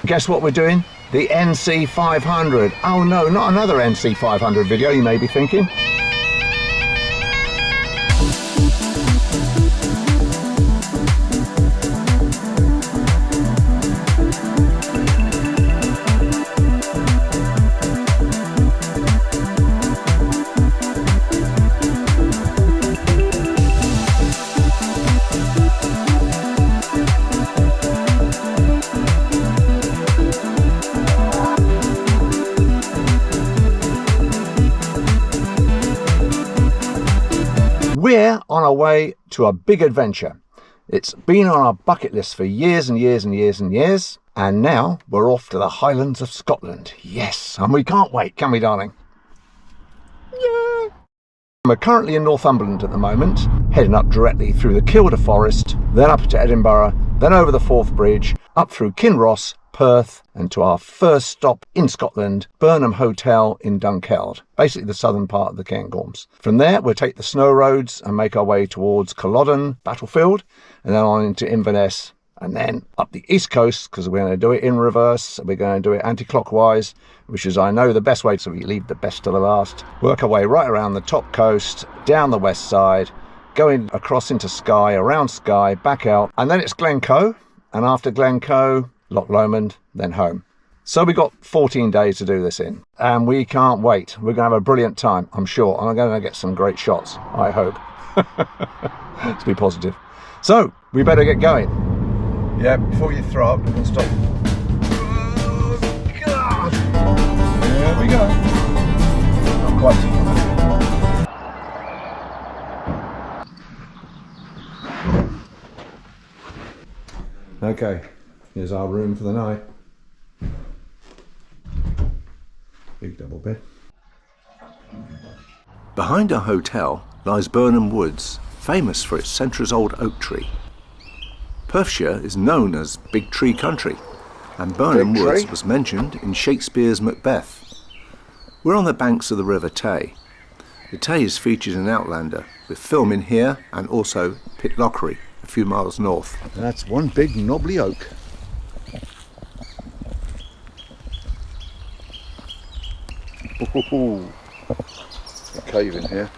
Guess what we're doing? The NC500. Oh no, not another NC500 video, you may be thinking. We're on our way to a big adventure. It's been on our bucket list for years and years and years and years, and now we're off to the Highlands of Scotland. Yes, and we can't wait, can we, darling? Yeah! We're currently in Northumberland at the moment, heading up directly through the Kielder Forest, then up to Edinburgh, then over the Forth Bridge, up through Kinross, Perth, and to our first stop in Scotland, Burnham Hotel in Dunkeld, basically the southern part of the Cairngorms. From there, we'll take the snow roads and make our way towards Culloden battlefield, and then on into Inverness, and then up the east coast, because we're going to do it in reverse. We're going to do it anti-clockwise, which is, I know, the best way, so we leave the best to the last. Work our way right around the top coast, down the west side, going across into Skye, around Skye, back out, and then it's Glencoe, and after Glencoe, Loch Lomond, then home. So we got 14 days to do this in, and we can't wait. We're going to have a brilliant time, I'm sure. I'm going to get some great shots, I hope. Let's be positive. So, we better get going. Yeah, before you throw up, we can stop. Oh, God. There we go. Not quite. Okay. Here's our room for the night. Big double bed. Behind our hotel lies Burnham Woods, famous for its centuries-old oak tree. Perthshire is known as Big Tree Country, and Burnham Woods was mentioned in Shakespeare's Macbeth. We're on the banks of the River Tay. The Tay is featured in Outlander, with filming here and also Pitlochry, a few miles north. And that's one big knobbly oak. Ooh, a cave in here.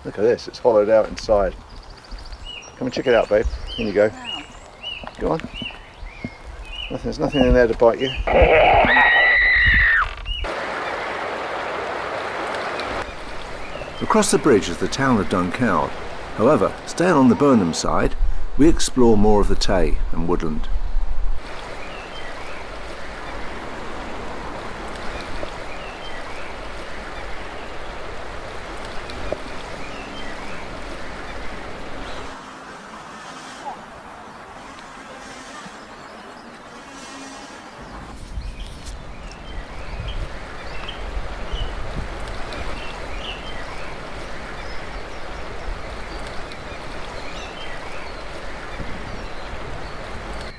Look at this, it's hollowed out inside. Come and check it out, babe. In you go. Go on. There's nothing in there to bite you. Across the bridge is the town of Dunkeld. However, staying on the Burnham side, we explore more of the Tay and woodland.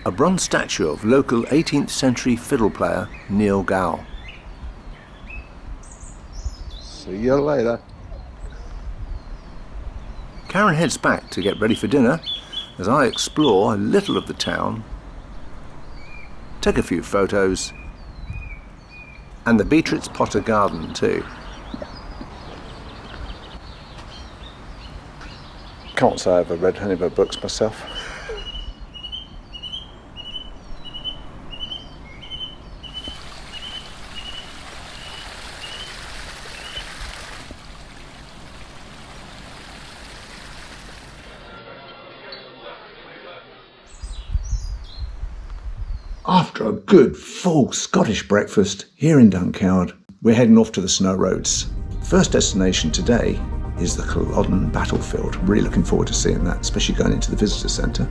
A bronze statue of local 18th century fiddle player Neil Gow. See you later. Karen heads back to get ready for dinner as I explore a little of the town, take a few photos, and the Beatrix Potter Garden too. Can't say I've ever read any of her books myself. After a good full Scottish breakfast here in Dunkeld, we're heading off to the snow roads. First destination today is the Culloden battlefield. Really looking forward to seeing that, especially going into the visitor centre.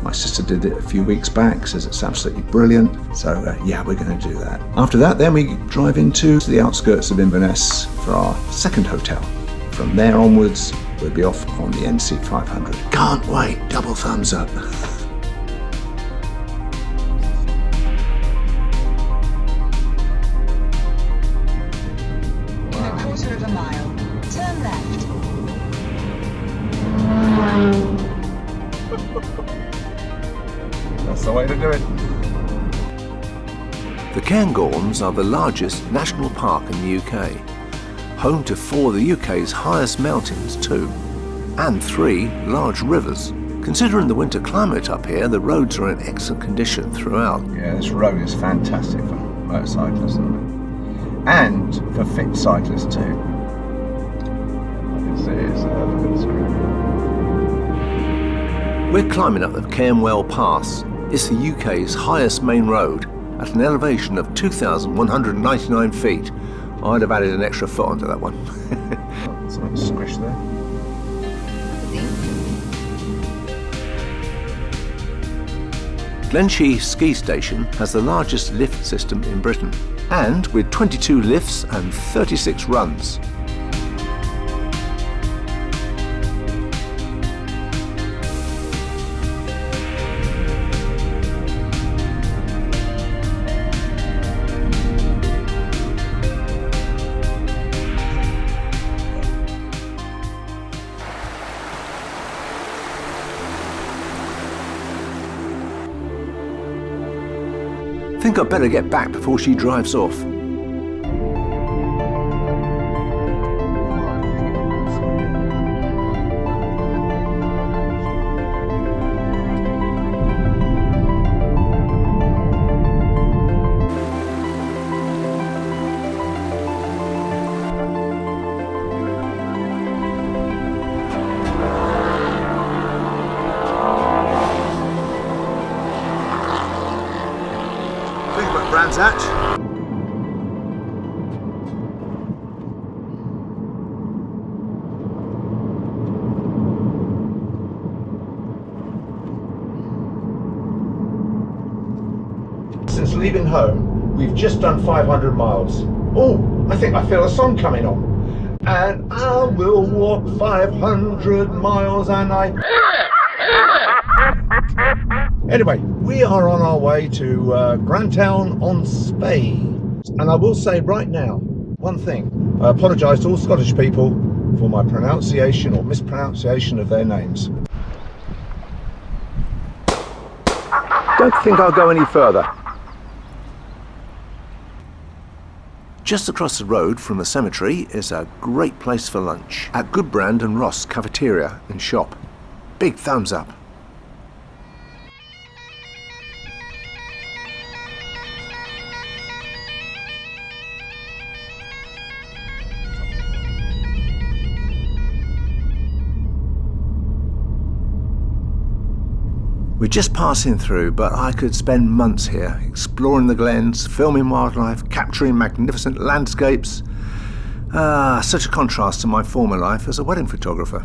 My sister did it a few weeks back, says it's absolutely brilliant. So yeah, we're going to do that. After that, then we drive into the outskirts of Inverness for our second hotel. From there onwards, we'll be off on the NC500. Can't wait, double thumbs up. That's the way to do it. The Cairngorms are the largest national park in the UK, home to 4 of the UK's highest mountains too, and 3 large rivers. Considering the winter climate up here, the roads are in excellent condition throughout. Yeah, this road is fantastic for motorcyclists, isn't it? And for fit cyclists too. I can see it's a good screen. We're climbing up the Cairngorms Pass. It's the UK's highest main road at an elevation of 2,199 feet. I'd have added an extra foot onto that one. Something squished there. Glenshee Ski Station has the largest lift system in Britain, and with 22 lifts and 36 runs. I think I'd better get back before she drives off. Brands Hatch. Since leaving home, we've just done 500 miles. Oh, I think I feel a song coming on. And I will walk 500 miles and I... Anyway, we are on our way to Grantown-on-Spey. And I will say right now, one thing. I apologise to all Scottish people for my pronunciation or mispronunciation of their names. Don't think I'll go any further. Just across the road from the cemetery is a great place for lunch at Goodbrand and Ross Cafeteria and Shop. Big thumbs up. We're just passing through, but I could spend months here, exploring the glens, filming wildlife, capturing magnificent landscapes. Such a contrast to my former life as a wedding photographer.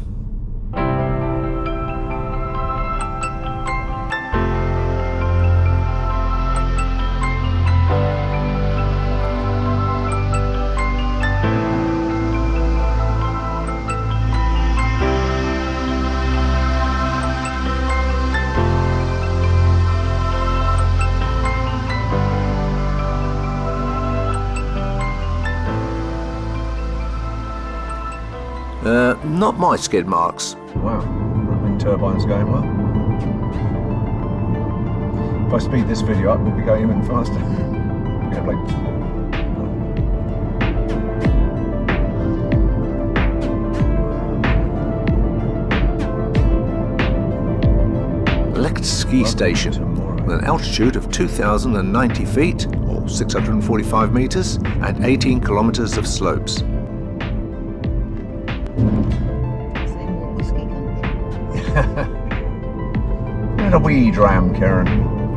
Not my skid marks. Wow, wind turbine's going well. If I speed this video up, we'll be going even faster. Lekt Ski Station, with an altitude of 2,090 feet, or 645 metres, and 18 kilometres of slopes. And a wee dram, Karen.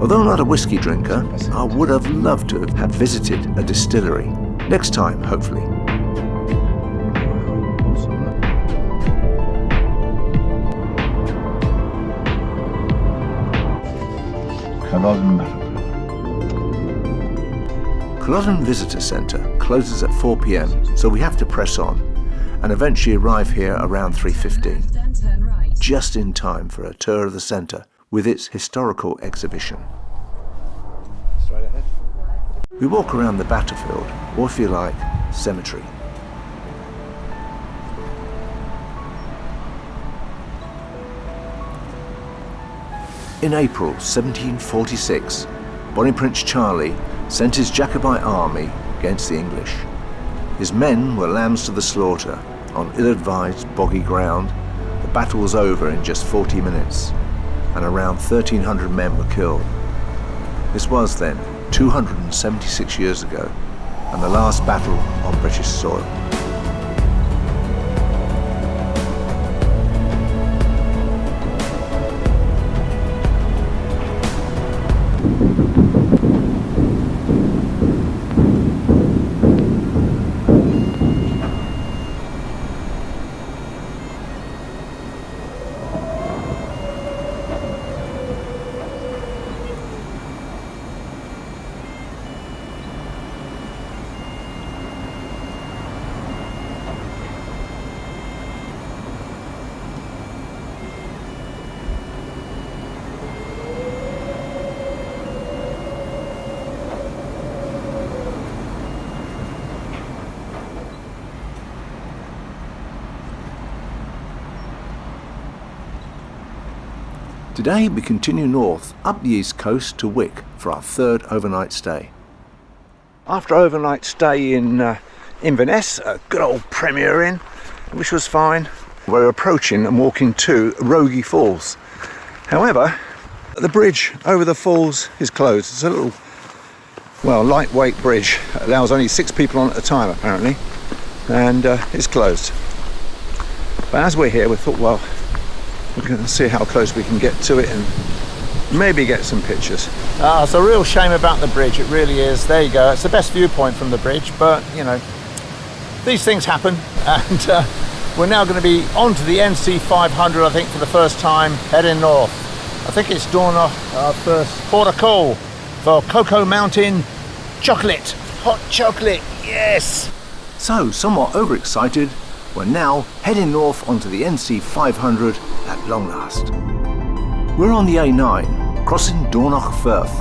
Although not a whiskey drinker, I would have loved to have visited a distillery. Next time, hopefully. Culloden Visitor Centre closes at 4 p.m, so we have to press on and eventually arrive here around 3:15. Just in time for a tour of the centre with its historical exhibition. Straight ahead. We walk around the battlefield, or if you like, cemetery. In April 1746, Bonnie Prince Charlie sent his Jacobite army against the English. His men were lambs to the slaughter on ill-advised boggy ground. The battle was over in just 40 minutes, and around 1,300 men were killed. This was then 276 years ago, and the last battle on British soil. Today we continue north up the east coast to Wick for our third overnight stay. After overnight stay in Inverness, a good old Premier Inn, which was fine, we're approaching and walking to Rogie Falls. However, the bridge over the falls is closed. It's a little, well, lightweight bridge. It allows only 6 people on at a time apparently, and it's closed. But as we're here, we thought, well, we're going to see how close we can get to it and maybe get some pictures. It's a real shame about the bridge, it really is. There you go, it's the best viewpoint from the bridge, but you know, these things happen, and we're now going to be on to the NC500, I think, for the first time, heading north. I think it's Dornoch, our first port of call for Cocoa Mountain chocolate, hot chocolate, yes! So, somewhat overexcited, we're now heading north onto the NC500 at long last. We're on the A9, crossing Dornoch Firth.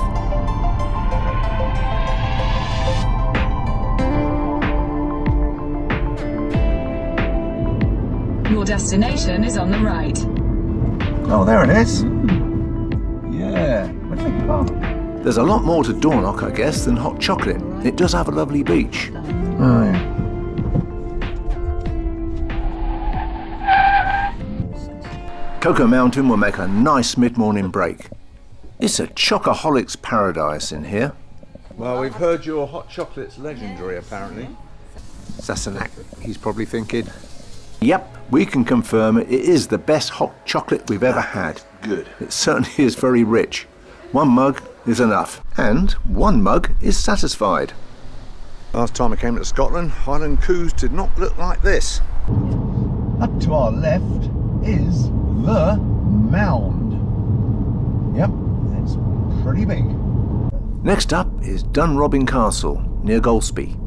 Your destination is on the right. Oh, there it is. Yeah, I think park. There's a lot more to Dornoch, I guess, than hot chocolate. It does have a lovely beach. Oh, yeah. Cocoa Mountain will make a nice mid-morning break. It's a chocoholic's paradise in here. Well, we've heard your hot chocolate's legendary, apparently. Saramonic, he's probably thinking. Yep, we can confirm it is the best hot chocolate we've ever had. Good. It certainly is very rich. 1 mug is enough, and 1 mug is satisfied. Last time I came to Scotland, Highland Coups did not look like this. Up to our left is the mound. Yep, it's pretty big. Next up is Dunrobin Castle, near Golspie.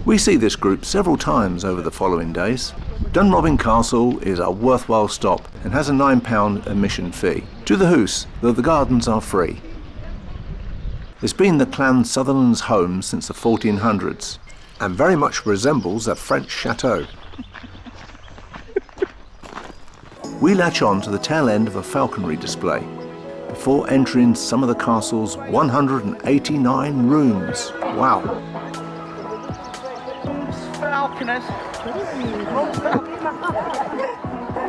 We see this group several times over the following days. Dunrobin Castle is a worthwhile stop and has a £9 admission fee. To the hoose, though the gardens are free. It's been the Clan Sutherland's home since the 1400s and very much resembles a French chateau. We latch on to the tail end of a falconry display before entering some of the castle's 189 rooms. Wow. Falconers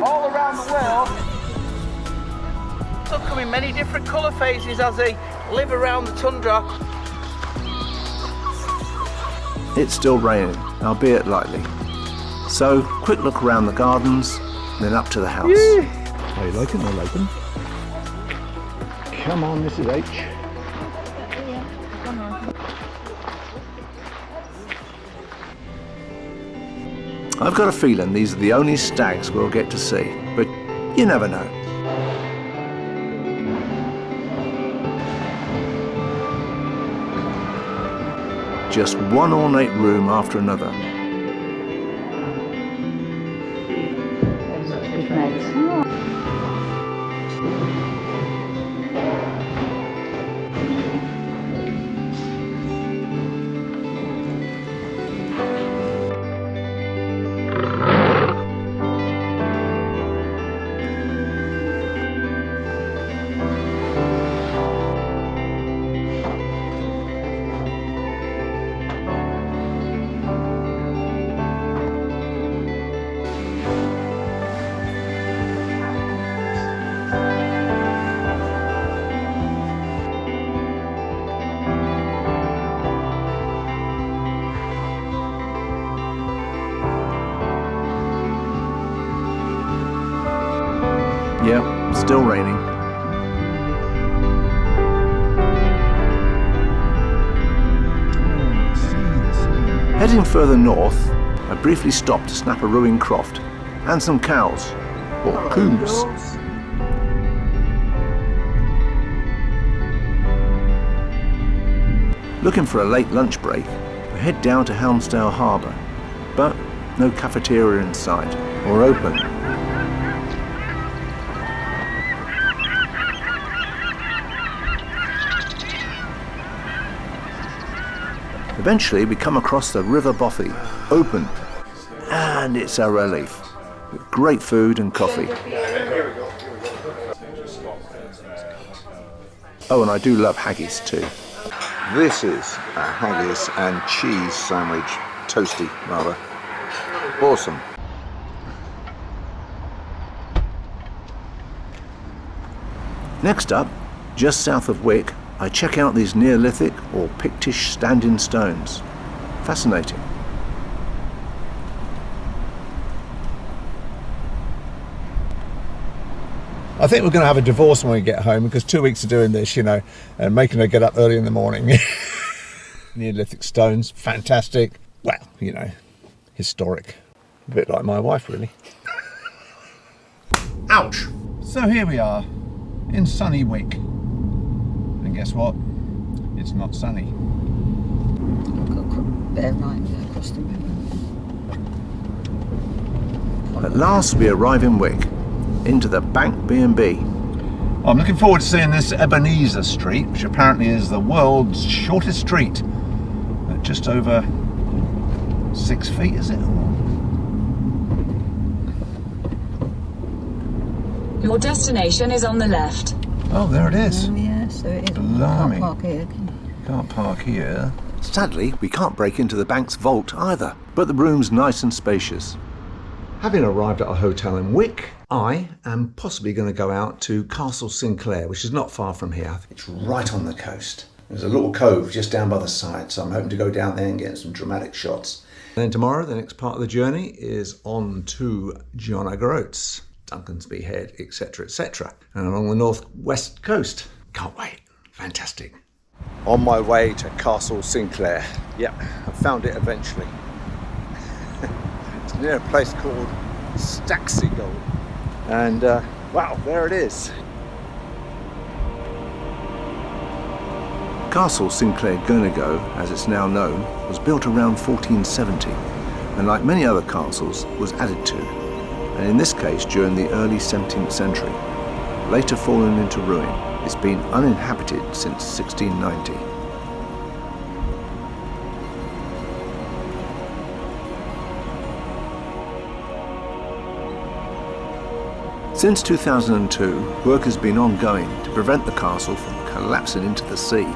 all around the world. Some come in many different colour phases as they live around the tundra. It's still raining, albeit lightly. So, quick look around the gardens, then up to the house. How you liking? I like them. Come on, Mrs. H. I've got a feeling these are the only stags we'll get to see, but you never know. Just one ornate room after another. Yeah, still raining. Heading further north, I briefly stopped to snap a ruined croft and some cows, or coos. Looking for a late lunch break, we head down to Helmsdale Harbour, but no cafeteria in sight or open. Eventually we come across the River Bothy, open, and it's a relief, with great food and coffee. Oh, and I do love haggis too. This is a haggis and cheese sandwich, toasty rather. Awesome. Next up, just south of Wick, I check out these Neolithic or Pictish standing stones. Fascinating. I think we're going to have a divorce when we get home, because 2 weeks of doing this, you know, and making her get up early in the morning. Neolithic stones, fantastic. Well, you know, historic. A bit like my wife, really. Ouch! So here we are, in sunny Wick. And guess what? It's not sunny. I've got a bear right across the river. At last we arrive in Wick, into the Bank B&B. I'm looking forward to seeing this Ebenezer Street, which apparently is the world's shortest street. At just over 6 feet, is it? Your destination is on the left. Oh, there it is. Oh, yeah, so it is. Blimey. Can't park here. Can't park here. Sadly, we can't break into the bank's vault either, but the room's nice and spacious. Having arrived at our hotel in Wick, I am possibly going to go out to Castle Sinclair, which is not far from here. It's right on the coast. There's a little cove just down by the side, so I'm hoping to go down there and get some dramatic shots. And then tomorrow, the next part of the journey is on to John O'Groats, Duncansby Head, etc., and along the northwest coast. Can't wait. Fantastic. On my way to Castle Sinclair. Yep, I found it eventually. It's near a place called Staxeagold. And wow, there it is. Castle Sinclair Gurnago, as it's now known, was built around 1470, and like many other castles, was added to, and in this case during the early 17th century. Later fallen into ruin, it's been uninhabited since 1690. Since 2002, work has been ongoing to prevent the castle from collapsing into the sea.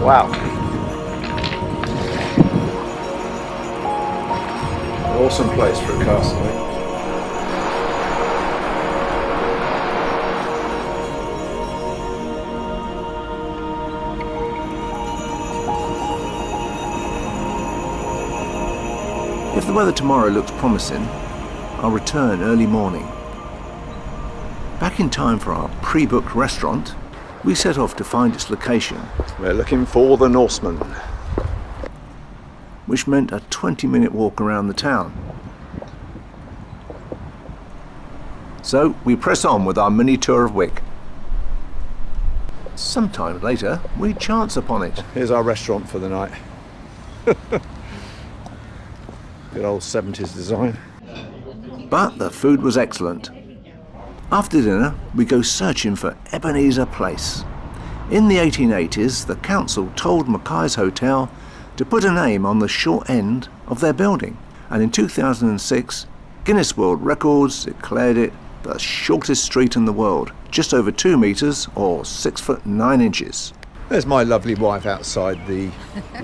Wow. Awesome place for a castle, eh? If the weather tomorrow looks promising, I'll return early morning. Back in time for our pre-booked restaurant, we set off to find its location. We're looking for the Norseman. Which meant a 20-minute walk around the town. So we press on with our mini tour of Wick. Sometime later, we chance upon it. Here's our restaurant for the night. Good old 70s design. But the food was excellent. After dinner, we go searching for Ebenezer Place. In the 1880s, the council told Mackay's Hotel to put a name on the short end of their building, and in 2006, Guinness World Records declared it the shortest street in the world, just over 2 metres or 6 foot 9 inches. There's my lovely wife outside the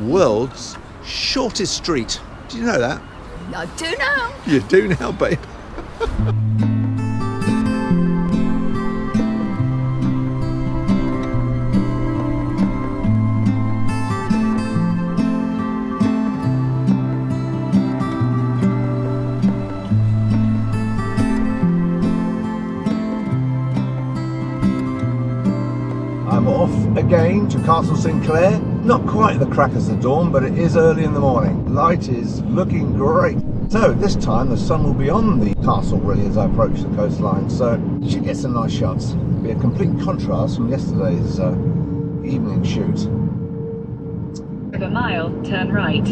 world's shortest street. Do you know that? I do now. You do now, babe. I'm off again to Castle Sinclair. Not quite the crackers of dawn, but it is early in the morning. Light is looking great. So this time the sun will be on the castle really as I approach the coastline, so you should get some nice shots. It'll be a complete contrast from yesterday's evening shoot. In a mile, turn right.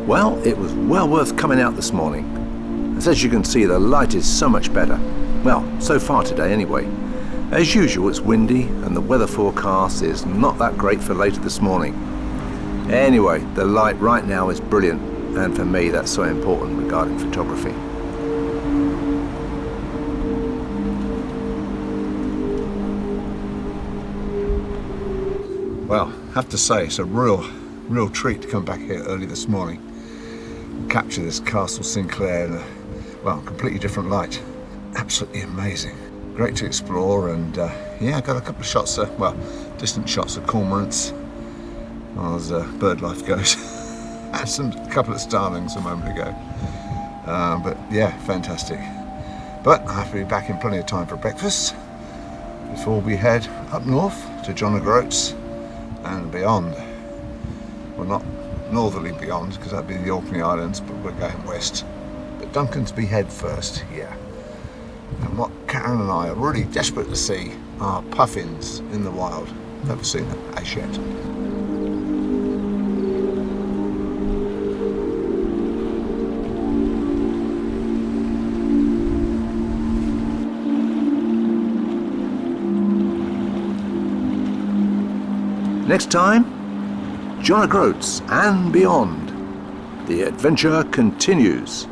Well, it was well worth coming out this morning. As you can see, the light is so much better. Well, so far today anyway. As usual, it's windy and the weather forecast is not that great for later this morning. Anyway, the light right now is brilliant, and for me that's so important regarding photography. Well, I have to say it's a real treat to come back here early this morning and capture this Castle Sinclair in a, well, completely different light. Absolutely amazing. Great to explore, and yeah, I got a couple of shots, well, distant shots of cormorants as bird life goes. Had a couple of starlings a moment ago, but yeah, fantastic. But I have to be back in plenty of time for breakfast before we head up north to John O'Groats and beyond. Well, not northerly beyond, because that'd be the Orkney Islands, but we're going west. But Duncansby Head first, yeah. And what Karen and I are really desperate to see are puffins in the wild. Never seen them as yet. Next time, John O'Groats and beyond. The adventure continues.